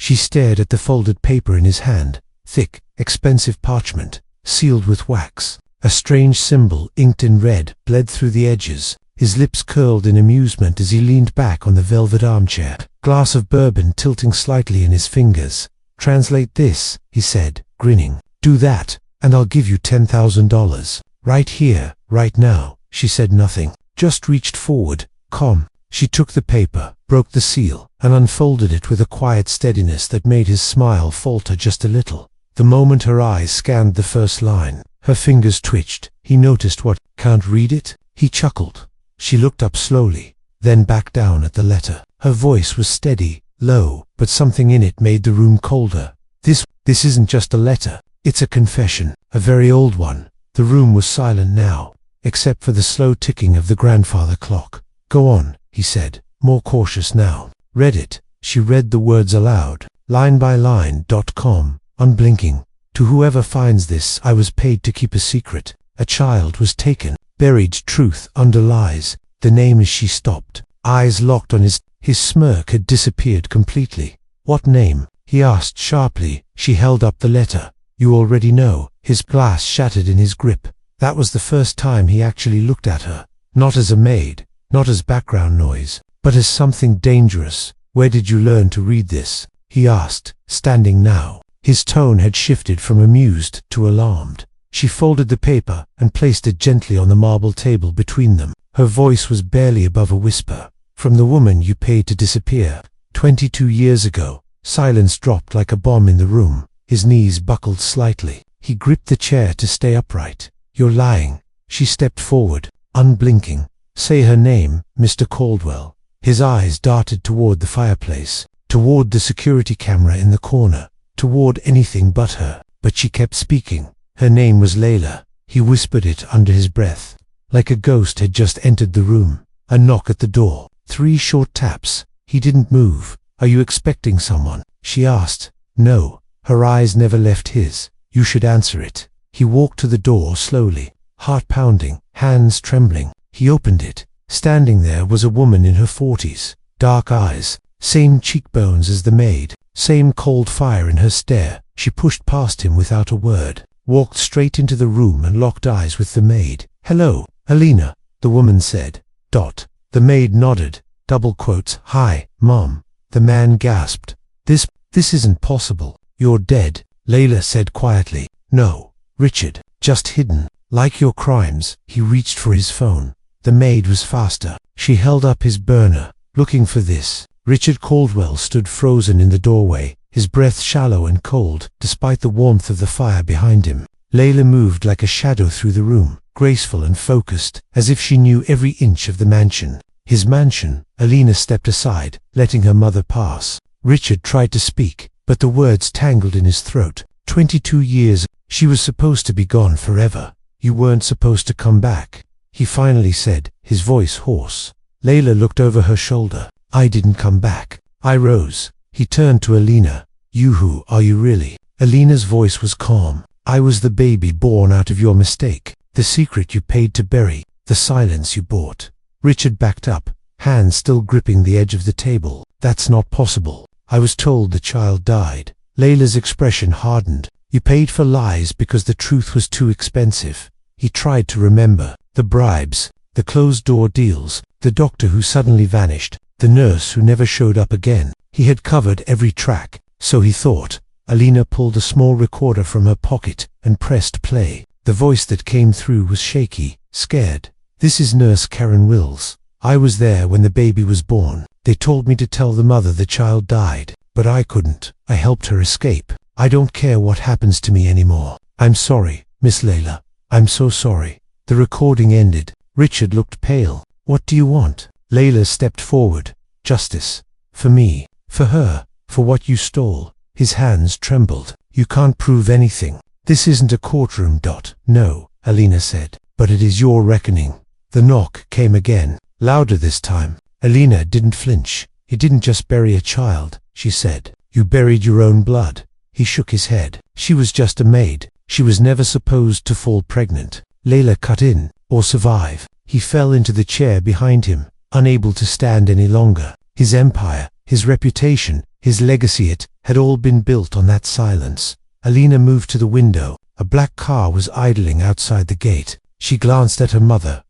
She stared at the folded paper in his hand. Thick, expensive parchment, sealed with wax. A strange symbol, inked in red, bled through the edges. His lips curled in amusement as he leaned back on the velvet armchair. Glass of bourbon tilting slightly in his fingers. "Translate this," he said, grinning. "Do that, and I'll give you $10,000. Right here, right now." She said nothing, just reached forward, calm. She took the paper, broke the seal, and unfolded it with a quiet steadiness that made his smile falter just a little. The moment her eyes scanned the first line, her fingers twitched. He noticed what? "Can't read it?" He chuckled. She looked up slowly, then back down at the letter. Her voice was steady, low, but something in it made the room colder. This isn't just a letter. It's a confession, a very old one." The room was silent now, except for the slow ticking of the grandfather clock. "Go on," he said, more cautious now. "Read it." She read the words aloud, line by line. "Com, unblinking. To whoever finds this, I was paid to keep a secret. A child was taken. Buried truth under lies. The name is..." She stopped, eyes locked on his smirk had disappeared completely. "What name?" he asked sharply. She held up the letter. "You already know." His glass shattered in his grip. That was the first time he actually looked at her. Not as a maid, not as background noise, but as something dangerous. "Where did you learn to read this?" he asked, standing now. His tone had shifted from amused to alarmed. She folded the paper and placed it gently on the marble table between them. Her voice was barely above a whisper. "From the woman you paid to disappear, 22 years ago." Silence dropped like a bomb in the room. His knees buckled slightly. He gripped the chair to stay upright. "You're lying." She stepped forward, unblinking. "Say her name, Mr. Caldwell." His eyes darted toward the fireplace, toward the security camera in the corner, toward anything but her. But she kept speaking. Her name was Layla. He whispered it under his breath, like a ghost had just entered the room. A knock at the door. 3 short taps. He didn't move. "Are you expecting someone?" she asked. "No." Her eyes never left his. "You should answer it." He walked to the door slowly, heart pounding, hands trembling. He opened it. Standing there was a woman in her 40s. Dark eyes, same cheekbones as the maid, same cold fire in her stare. She pushed past him without a word, walked straight into the room and locked eyes with the maid. "Hello, Alina," the woman said. The maid nodded, double quotes. "Hi, Mom." The man gasped. This isn't possible. "You're dead," Layla said quietly. "No, Richard, just hidden. Like your crimes." He reached for his phone. The maid was faster. She held up his burner, looking for this. Richard Caldwell stood frozen in the doorway, his breath shallow and cold, despite the warmth of the fire behind him. Layla moved like a shadow through the room, graceful and focused, as if she knew every inch of the mansion. His mansion. Alina stepped aside, letting her mother pass. Richard tried to speak, but the words tangled in his throat. 22 years. She was supposed to be gone forever. "You weren't supposed to come back," he finally said, his voice hoarse. Layla looked over her shoulder. "I didn't come back." I rose. He turned to Alina. "You who are you really?" Alina's voice was calm. "I was the baby born out of your mistake, the secret you paid to bury, the silence you bought." Richard backed up, hands still gripping the edge of the table. "That's not possible. I was told the child died." Layla's expression hardened. "You paid for lies because the truth was too expensive." He tried to remember. The bribes, the closed-door deals, the doctor who suddenly vanished, the nurse who never showed up again. He had covered every track, so he thought. Alina pulled a small recorder from her pocket and pressed play. The voice that came through was shaky, scared. "This is Nurse Karen Wills. I was there when the baby was born. They told me to tell the mother the child died, but I couldn't. I helped her escape. I don't care what happens to me anymore. I'm sorry, Miss Layla. I'm so sorry." The recording ended. Richard looked pale. "What do you want?" Layla stepped forward. "Justice. For me. For her. For what you stole." His hands trembled. "You can't prove anything. This isn't a courtroom." "No," Alina said, "but it is your reckoning." The knock came again, louder this time. Alina didn't flinch. "You didn't just bury a child," she said. "You buried your own blood." He shook his head. "She was just a maid. She was never supposed to fall pregnant." Layla cut in, or survive. He fell into the chair behind him, unable to stand any longer. His empire, his reputation, his legacy, it had all been built on that silence. Alina moved to the window. A black car was idling outside the gate. She glanced at her mother.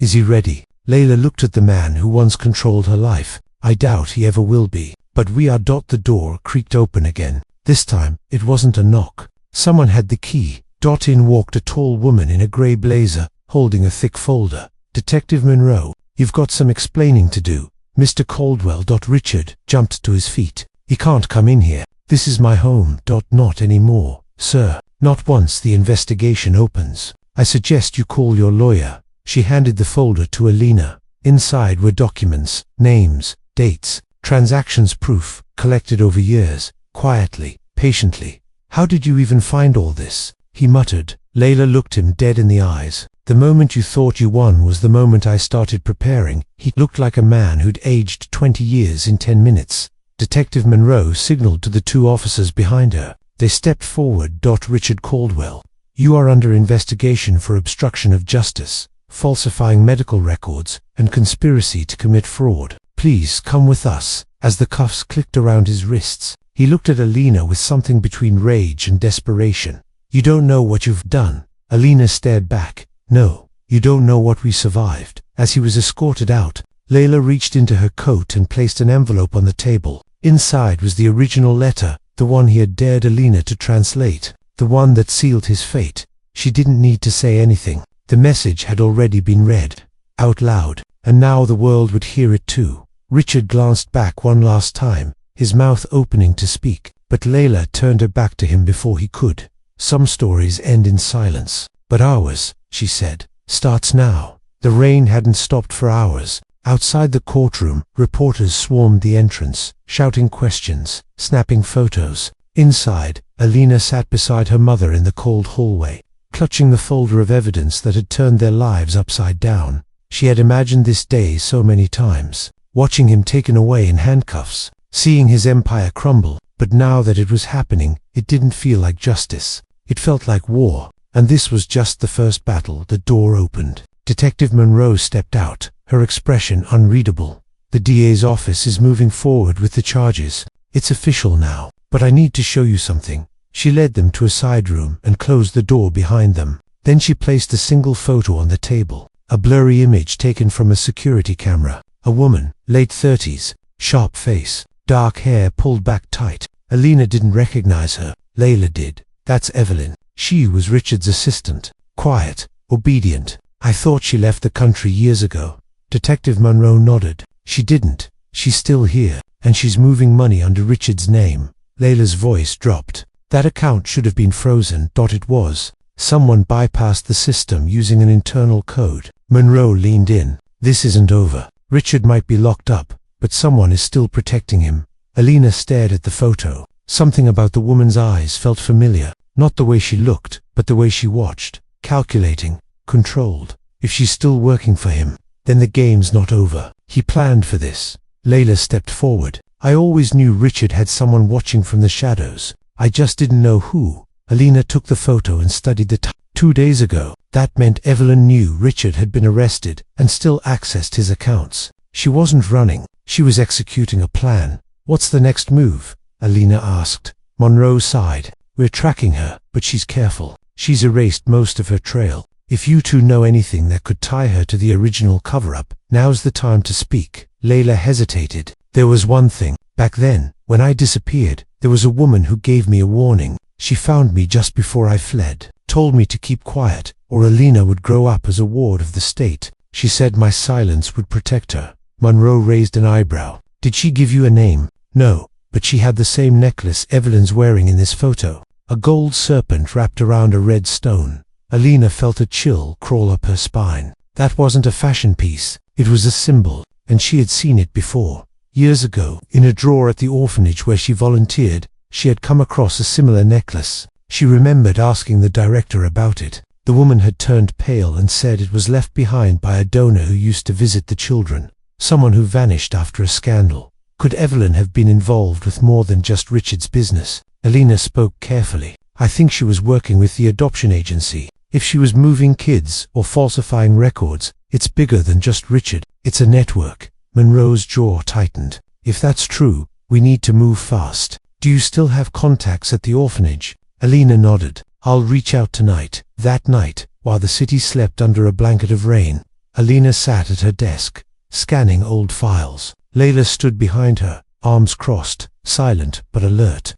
Is he ready? Layla looked at the man who once controlled her life. I doubt he ever will be. But we are. The door creaked open again. This time, it wasn't a knock. Someone had the key. In walked a tall woman in a grey blazer, holding a thick folder. Detective Monroe, you've got some explaining to do. Mr. Caldwell. Richard jumped to his feet. He can't come in here. This is my home. Not anymore, sir. Not once the investigation opens. I suggest you call your lawyer. She handed the folder to Alina. Inside were documents, names, dates, transactions, proof, collected over years, quietly, patiently. How did you even find all this? He muttered. Layla looked him dead in the eyes. The moment you thought you won was the moment I started preparing. He looked like a man who'd aged 20 years in 10 minutes. Detective Monroe signaled to the two officers behind her. They stepped forward. Richard Caldwell, you are under investigation for obstruction of justice, falsifying medical records, and conspiracy to commit fraud. Please come with us. As the cuffs clicked around his wrists, he looked at Alina with something between rage and desperation. You don't know what you've done. Alina stared back. No, you don't know what we survived. As he was escorted out, Layla reached into her coat and placed an envelope on the table. Inside was the original letter, the one he had dared Alina to translate, the one that sealed his fate. She didn't need to say anything. The message had already been read, out loud, and now the world would hear it too. Richard glanced back one last time, his mouth opening to speak, but Layla turned her back to him before he could. Some stories end in silence, but ours, she said, starts now. The rain hadn't stopped for hours. Outside the courtroom, reporters swarmed the entrance, shouting questions, snapping photos. Inside, Alina sat beside her mother in the cold hallway, clutching the folder of evidence that had turned their lives upside down. She had imagined this day so many times, watching him taken away in handcuffs, seeing his empire crumble, but now that it was happening, it didn't feel like justice. It felt like war, and this was just the first battle. The door opened. Detective Monroe stepped out, her expression unreadable. The DA's office is moving forward with the charges. It's official now, but I need to show you something. She led them to a side room and closed the door behind them. Then she placed a single photo on the table, a blurry image taken from a security camera. A woman, late 30s, sharp face, dark hair pulled back tight. Alina didn't recognize her. Layla did. That's Evelyn. She was Richard's assistant. Quiet, obedient. I thought she left the country years ago. Detective Monroe nodded. She didn't. She's still here, and she's moving money under Richard's name. Layla's voice dropped. That account should have been frozen. It was. Someone bypassed the system using an internal code. Monroe leaned in. This isn't over. Richard might be locked up, but someone is still protecting him. Alina stared at the photo. Something about the woman's eyes felt familiar. Not the way she looked, but the way she watched. Calculating, controlled. If she's still working for him, then the game's not over. He planned for this. Layla stepped forward. I always knew Richard had someone watching from the shadows. I just didn't know who. Alina took the photo and studied the 2 days ago. That meant Evelyn knew Richard had been arrested and still accessed his accounts. She wasn't running. She was executing a plan. What's the next move? Alina asked. Monroe sighed. We're tracking her, but she's careful. She's erased most of her trail. If you two know anything that could tie her to the original cover-up, now's the time to speak. Layla hesitated. There was one thing. Back then, when I disappeared, there was a woman who gave me a warning. She found me just before I fled, told me to keep quiet, or Alina would grow up as a ward of the state. She said my silence would protect her. Monroe raised an eyebrow. Did she give you a name? No, but she had the same necklace Evelyn's wearing in this photo. A gold serpent wrapped around a red stone. Alina felt a chill crawl up her spine. That wasn't a fashion piece. It was a symbol, and she had seen it before. Years ago, in a drawer at the orphanage where she volunteered, she had come across a similar necklace. She remembered asking the director about it. The woman had turned pale and said it was left behind by a donor who used to visit the children. Someone who vanished after a scandal. Could Evelyn have been involved with more than just Richard's business? Alina spoke carefully. I think she was working with the adoption agency. If she was moving kids or falsifying records, it's bigger than just Richard. It's a network. Monroe's jaw tightened. If that's true, we need to move fast. "Do you still have contacts at the orphanage?" Alina nodded. "I'll reach out tonight." That night, while the city slept under a blanket of rain, Alina sat at her desk, scanning old files. Layla stood behind her, arms crossed, silent but alert.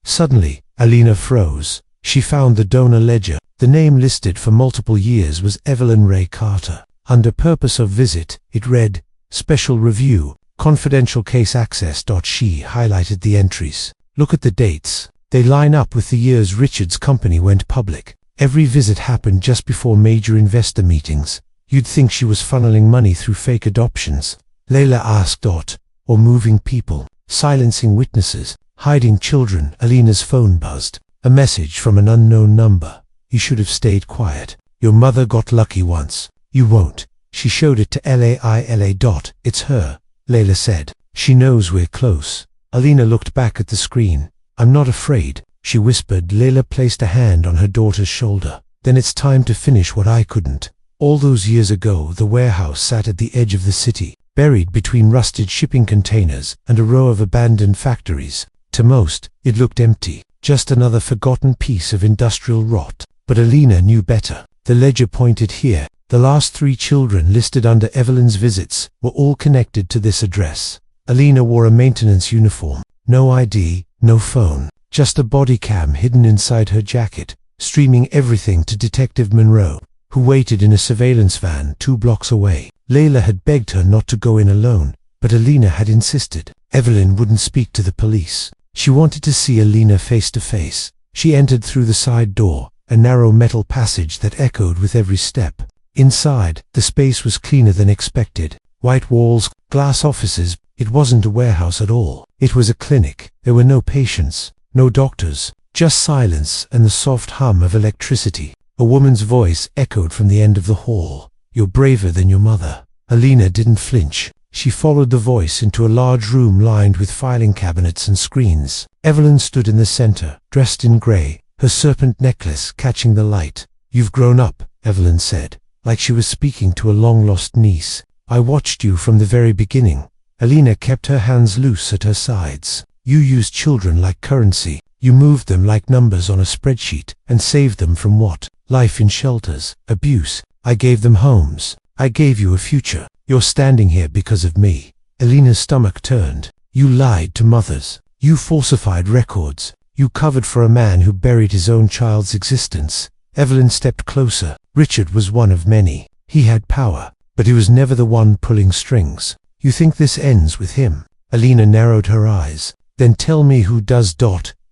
Suddenly, Alina froze. She found the donor ledger. The name listed for multiple years was Evelyn Ray Carter. Under purpose of visit, it read, "Special Review, Confidential Case Access." She highlighted the entries. "Look at the dates. They line up with the years Richard's company went public. Every visit happened just before major investor meetings. You'd think she was funneling money through fake adoptions." Layla asked. "Or moving people, silencing witnesses, hiding children." Alina's phone buzzed. A message from an unknown number. "You should have stayed quiet. Your mother got lucky once. You won't." She showed it to Laila. "It's her," Layla said. "She knows we're close." Alina looked back at the screen. "I'm not afraid," she whispered. Layla placed a hand on her daughter's shoulder. "Then it's time to finish what I couldn't." All those years ago, the warehouse sat at the edge of the city, buried between rusted shipping containers and a row of abandoned factories. To most, it looked empty, just another forgotten piece of industrial rot. But Alina knew better. The ledger pointed here. The last 3 children listed under Evelyn's visits were all connected to this address. Alina wore a maintenance uniform. No ID, no phone, just a body cam hidden inside her jacket, streaming everything to Detective Monroe, who waited in a surveillance van 2 blocks away. Layla had begged her not to go in alone, but Alina had insisted. Evelyn wouldn't speak to the police. She wanted to see Alina face to face. She entered through the side door, a narrow metal passage that echoed with every step. Inside, the space was cleaner than expected. White walls, glass offices. It wasn't a warehouse at all. It was a clinic. There were no patients, no doctors, just silence and the soft hum of electricity. A woman's voice echoed from the end of the hall. "You're braver than your mother." Alina didn't flinch. She followed the voice into a large room lined with filing cabinets and screens. Evelyn stood in the center, dressed in gray, her serpent necklace catching the light. "You've grown up," Evelyn said, like she was speaking to a long-lost niece. "I watched you from the very beginning." Alina kept her hands loose at her sides. "You used children like currency. You moved them like numbers on a spreadsheet and saved them from what? Life in shelters, abuse. I gave them homes. I gave you a future. You're standing here because of me." Alina's stomach turned. "You lied to mothers. You falsified records. You covered for a man who buried his own child's existence." Evelyn stepped closer. Richard was one of many. He had power, but he was never the one pulling strings. "You think this ends with him?" Alina narrowed her eyes. "Then tell me who does."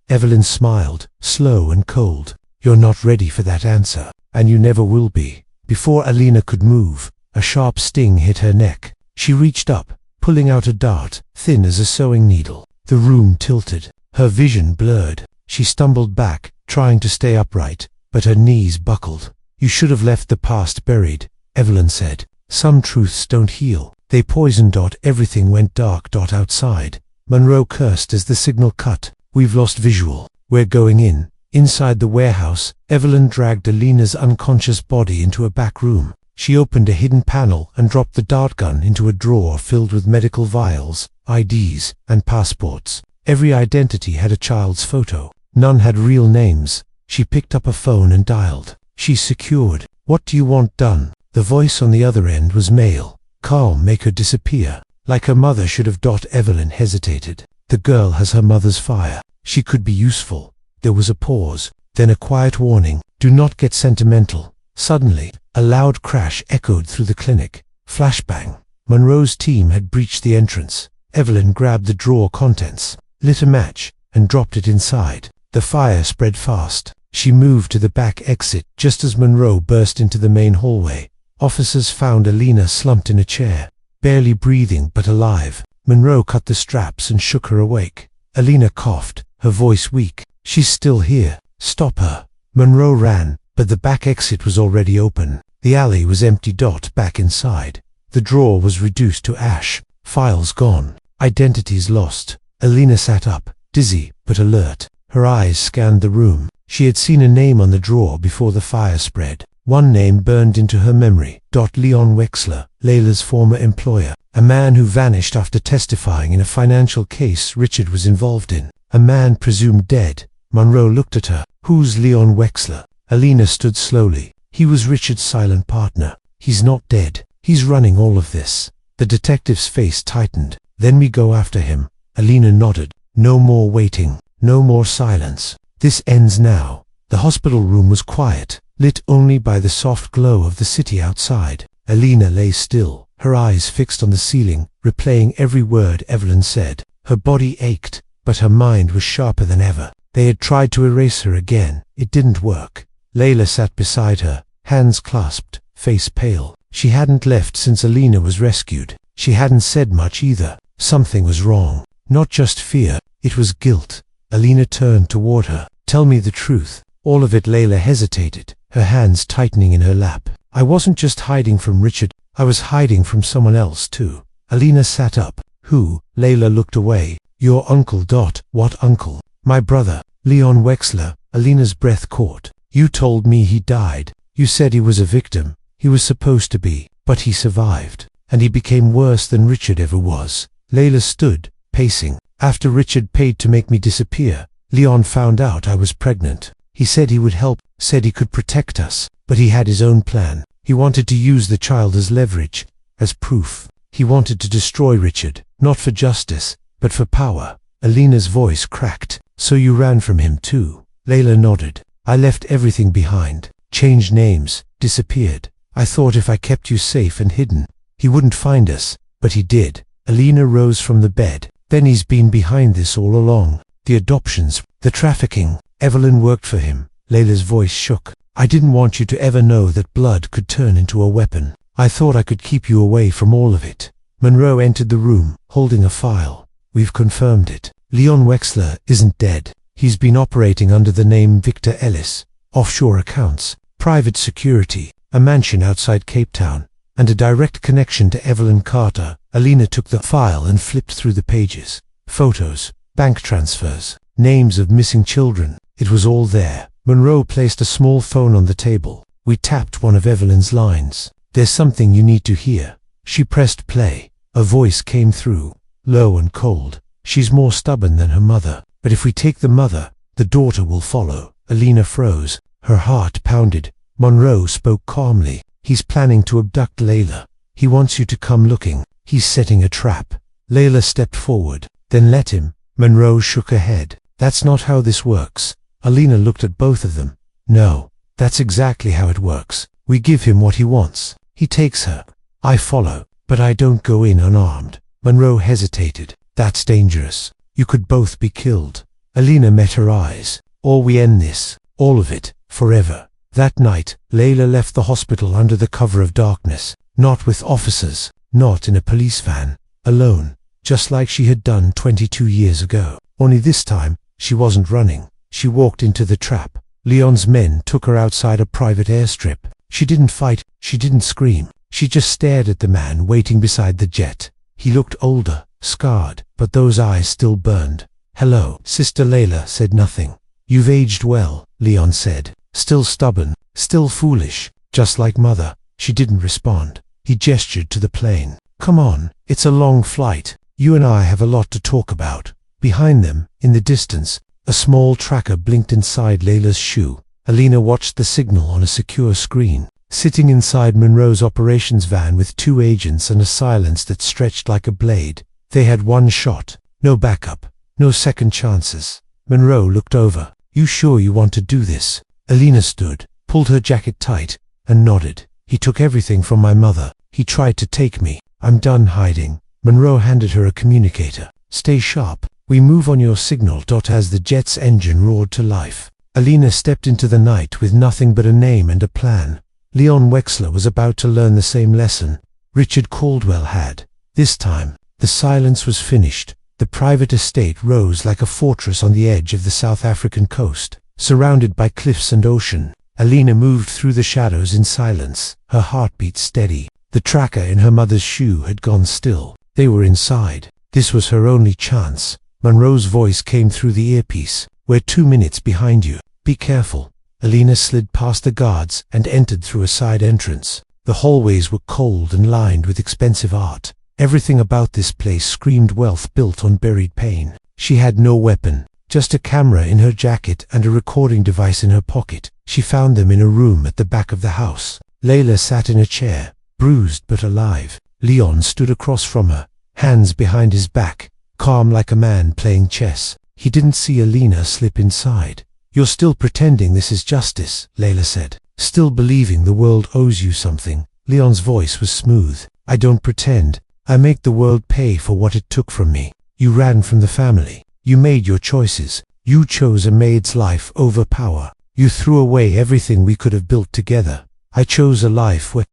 Evelyn smiled, slow and cold. "You're not ready for that answer, and you never will be." Before Alina could move, a sharp sting hit her neck. She reached up, pulling out a dart, thin as a sewing needle. The room tilted. Her vision blurred. She stumbled back, trying to stay upright, but her knees buckled. "You should have left the past buried," Evelyn said. "Some truths don't heal. They poison." Everything went dark. Outside, Monroe cursed as the signal cut. "We've lost visual. We're going in." Inside the warehouse, Evelyn dragged Alina's unconscious body into a back room. She opened a hidden panel and dropped the dart gun into a drawer filled with medical vials, IDs, and passports. Every identity had a child's photo. None had real names. She picked up a phone and dialed. "She's secured. What do you want done?" The voice on the other end was male. "Calm, make her disappear. Like her mother should have." Evelyn hesitated. "The girl has her mother's fire. She could be useful." There was a pause, then a quiet warning. "Do not get sentimental." Suddenly, a loud crash echoed through the clinic. Flashbang. Monroe's team had breached the entrance. Evelyn grabbed the drawer contents, lit a match, and dropped it inside. The fire spread fast. She moved to the back exit just as Monroe burst into the main hallway. Officers found Alina slumped in a chair, barely breathing but alive. Monroe cut the straps and shook her awake. Alina coughed, her voice weak. "She's still here. Stop her." Monroe ran, but the back exit was already open. The alley was empty. Back inside, the drawer was reduced to ash. Files gone. Identities lost. Alina sat up, dizzy but alert. Her eyes scanned the room. She had seen a name on the drawer before the fire spread. One name burned into her memory. Leon Wexler, Layla's former employer. A man who vanished after testifying in a financial case Richard was involved in. A man presumed dead. Monroe looked at her. Who's Leon Wexler? Alina stood slowly. He was Richard's silent partner. He's not dead. He's running all of this. The detective's face tightened. Then we go after him. Alina nodded. No more waiting. No more silence. This ends now. The hospital room was quiet, lit only by the soft glow of the city outside. Alina lay still, her eyes fixed on the ceiling, replaying every word Evelyn said. Her body ached, but her mind was sharper than ever. They had tried to erase her again. It didn't work. Layla sat beside her, hands clasped, face pale. She hadn't left since Alina was rescued. She hadn't said much either. Something was wrong. Not just fear, it was guilt. Alina turned toward her. Tell me the truth. All of it. Layla hesitated, her hands tightening in her lap. I wasn't just hiding from Richard, I was hiding from someone else too. Alina sat up. Who? Layla looked away. Your uncle. What uncle? My brother, Leon Wexler. Alina's breath caught. You told me he died. You said he was a victim. He was supposed to be, but he survived. And he became worse than Richard ever was. Layla stood, pacing. After Richard paid to make me disappear, Leon found out I was pregnant. He said he would help, said he could protect us, but he had his own plan. He wanted to use the child as leverage, as proof. He wanted to destroy Richard, not for justice, but for power. Alina's voice cracked. So you ran from him too? Layla nodded. I left everything behind, changed names, disappeared. I thought if I kept you safe and hidden, he wouldn't find us, but he did. Alina rose from the bed. Then he's been behind this all along. The adoptions, the trafficking. Evelyn worked for him. Layla's voice shook. I didn't want you to ever know that blood could turn into a weapon. I thought I could keep you away from all of it. Monroe entered the room, holding a file. We've confirmed it. Leon Wexler isn't dead. He's been operating under the name Victor Ellis. Offshore accounts, private security, a mansion outside Cape Town, and a direct connection to Evelyn Carter. Alina took the file and flipped through the pages. Photos, bank transfers, names of missing children. It was all there. Monroe placed a small phone on the table. We tapped one of Evelyn's lines. There's something you need to hear. She pressed play. A voice came through, low and cold. She's more stubborn than her mother, but if we take the mother, the daughter will follow. Alina froze. Her heart pounded. Monroe spoke calmly. He's planning to abduct Layla. He wants you to come looking. He's setting a trap. Layla stepped forward. Then let him. Monroe shook her head. That's not how this works. Alina looked at both of them. No, that's exactly how it works. We give him what he wants. He takes her. I follow, but I don't go in unarmed. Monroe hesitated. That's dangerous. You could both be killed. Alina met her eyes. Or we end this, all of it, forever. That night, Layla left the hospital under the cover of darkness. Not with officers, not in a police van. Alone, just like she had done 22 years ago. Only this time, she wasn't running. She walked into the trap. Leon's men took her outside a private airstrip. She didn't fight, she didn't scream. She just stared at the man waiting beside the jet. He looked older, scarred, but those eyes still burned. Hello. Sister Layla said nothing. You've aged well, Leon said. Still stubborn, still foolish, just like mother. She didn't respond. He gestured to the plane. Come on, it's a long flight. You and I have a lot to talk about. Behind them, in the distance, a small tracker blinked inside Layla's shoe. Alina watched the signal on a secure screen. Sitting inside Monroe's operations van with 2 agents and a silence that stretched like a blade, they had one shot. No backup. No second chances. Monroe looked over. You sure you want to do this? Alina stood, pulled her jacket tight, and nodded. He took everything from my mother. He tried to take me. I'm done hiding. Monroe handed her a communicator. Stay sharp. We move on your signal. As the jet's engine roared to life, Alina stepped into the night with nothing but a name and a plan. Leon Wexler was about to learn the same lesson Richard Caldwell had. This time, the silence was finished. The private estate rose like a fortress on the edge of the South African coast, surrounded by cliffs and ocean. Alina moved through the shadows in silence, her heartbeat steady. The tracker in her mother's shoe had gone still. They were inside. This was her only chance. Monroe's voice came through the earpiece. We're 2 minutes behind you. Be careful. Alina slid past the guards and entered through a side entrance. The hallways were cold and lined with expensive art. Everything about this place screamed wealth built on buried pain. She had no weapon, just a camera in her jacket and a recording device in her pocket. She found them in a room at the back of the house. Layla sat in a chair, bruised but alive. Leon stood across from her, hands behind his back, calm like a man playing chess. He didn't see Alina slip inside. "You're still pretending this is justice," Layla said. "Still believing the world owes you something." Leon's voice was smooth. "I don't pretend. I make the world pay for what it took from me. You ran from the family. You made your choices. You chose a maid's life over power. You threw away everything we could have built together. I chose a life where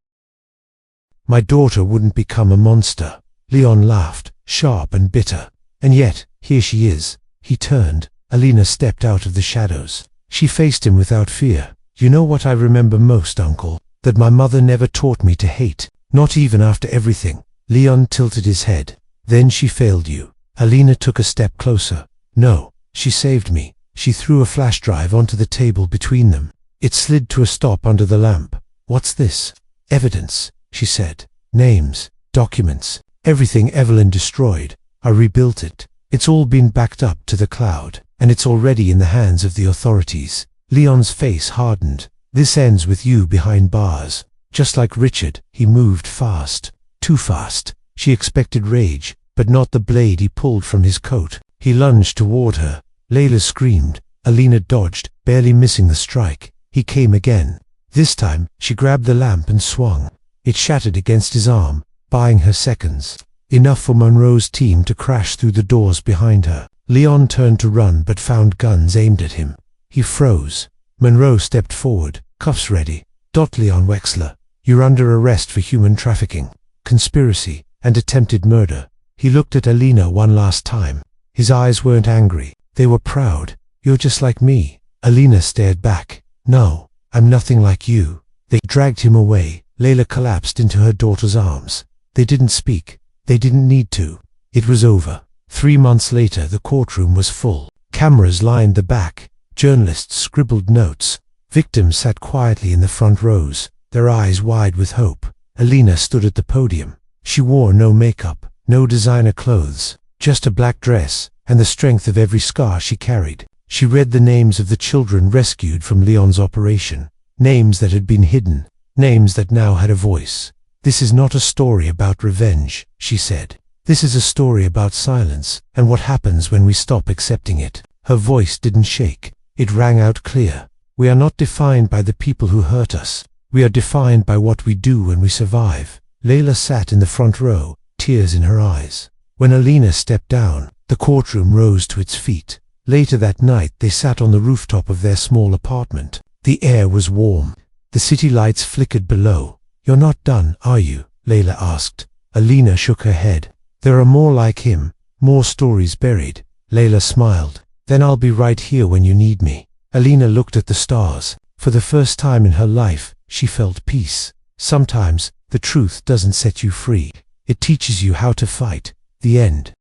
my daughter wouldn't become a monster." Leon laughed, sharp and bitter. "And yet, here she is." He turned. Alina stepped out of the shadows. She faced him without fear. "You know what I remember most, Uncle? That my mother never taught me to hate, not even after everything." Leon tilted his head. "Then she failed you." Alina took a step closer. "No, she saved me." She threw a flash drive onto the table between them. It slid to a stop under the lamp. "What's this?" "Evidence," she said. "Names, documents, everything Evelyn destroyed. I rebuilt it. It's all been backed up to the cloud, and it's already in the hands of the authorities." Leon's face hardened. "This ends with you behind bars. Just like Richard." He moved fast. Too fast. She expected rage, but not the blade he pulled from his coat. He lunged toward her. Layla screamed. Alina dodged, barely missing the strike. He came again. This time, she grabbed the lamp and swung. It shattered against his arm, buying her seconds. Enough for Monroe's team to crash through the doors behind her. Leon turned to run but found guns aimed at him. He froze. Monroe stepped forward, cuffs ready. "Leon Wexler, you're under arrest for human trafficking, conspiracy, and attempted murder." He looked at Alina one last time. His eyes weren't angry. They were proud. "You're just like me." Alina stared back. "No, I'm nothing like you." They dragged him away. Layla collapsed into her daughter's arms. They didn't speak. They didn't need to. It was over. 3 months later, the courtroom was full. Cameras lined the back. Journalists scribbled notes. Victims sat quietly in the front rows, their eyes wide with hope. Alina stood at the podium. She wore no makeup, no designer clothes, just a black dress, and the strength of every scar she carried. She read the names of the children rescued from Leon's operation, names that had been hidden, names that now had a voice. "This is not a story about revenge," she said. "This is a story about silence, and what happens when we stop accepting it." Her voice didn't shake. It rang out clear. "We are not defined by the people who hurt us. We are defined by what we do when we survive." Layla sat in the front row, tears in her eyes. When Alina stepped down, the courtroom rose to its feet. Later that night, they sat on the rooftop of their small apartment. The air was warm. The city lights flickered below. "You're not done, are you?" Layla asked. Alina shook her head. "There are more like him, more stories buried." Layla smiled. "Then I'll be right here when you need me." Alina looked at the stars. For the first time in her life, she felt peace. Sometimes, the truth doesn't set you free. It teaches you how to fight. The end.